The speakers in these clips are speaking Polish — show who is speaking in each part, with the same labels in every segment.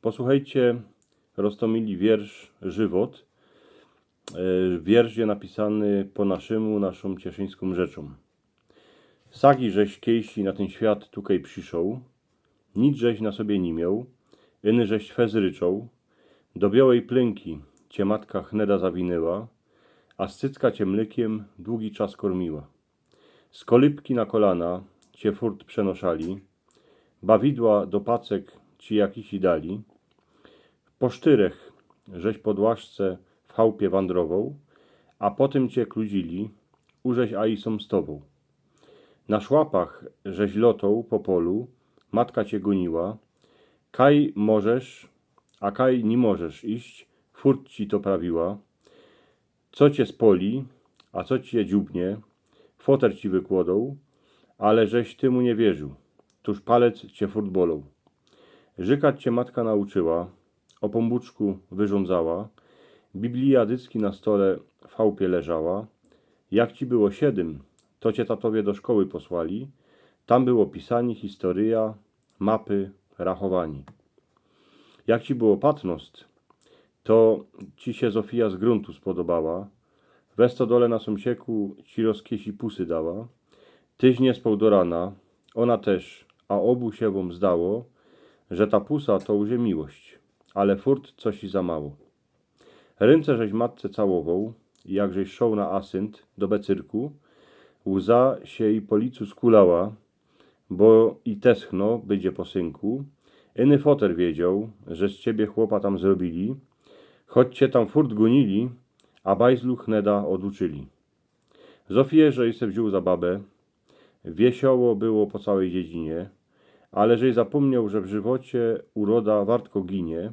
Speaker 1: Posłuchajcie, Roztomili wiersz Żywot. Wiersz jest napisany po naszą cieszyńską rzeczą. Sagi żeś kiejsi na ten świat tukej przyszł, nic żeś na sobie nie miał, iny żeś fez ryczą, do białej plynki cię matka chneda zawinęła, a scycka cię mlekiem długi czas kormiła. Z kolybki na kolana cię furt przenoszali, bawidła do pacek ci jakisi dali, po sztyrech żeś pod łaszce w chałupie wandrował, a potem cię kludzili, użeś a i są z tobą. Na szłapach żeś lotą po polu, matka cię goniła, kaj możesz, a kaj nie możesz iść, furt ci to prawiła. Co cię spoli, a co cię dziubnie, foter ci wykłodą, ale żeś ty mu nie wierzył, tuż palec cię furt bolą. Żykać cię matka nauczyła, o pombuczku wyrządzała, Biblia dycki na stole w chałupie leżała. Jak ci było 7, to cię tatowie do szkoły posłali, tam było pisani, historia, mapy, rachowani. Jak ci było 15, to ci się Zofia z gruntu spodobała, we stodole na sąsieku ci rozkiesi pusy dała, tyś nie spał do rana, ona też, a obu się wam zdało, że ta pusa to już miłość, ale furt coś i za mało. Ręce żeś matce całował, jak żeś szł na asynt do becyrku, łza się i po licu skulała, bo i teschno będzie po synku. Iny foter wiedział, że z ciebie chłopa tam zrobili, choć cię tam furt gonili, a bajzlu chneda oduczyli. Zofię, żeś se wziął za babę, wiesioło było po całej dziedzinie, ale żeś zapomniał, że w żywocie uroda wartko ginie,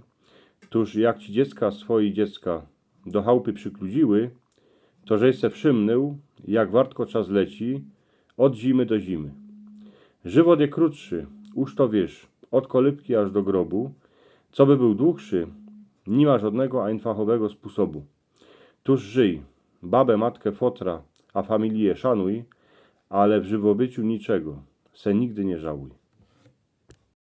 Speaker 1: tuż jak ci dziecka swoi dziecka do chałupy przykludziły, to żeś se wszymnął, jak wartko czas leci, od zimy do zimy. Żywot je krótszy, już to wiesz, od kolybki aż do grobu, co by był dłuższy, nie ma żadnego einfachowego sposobu. Tuż żyj, babę, matkę, fotra, a familię szanuj, ale w żywobyciu niczego, se nigdy nie żałuj.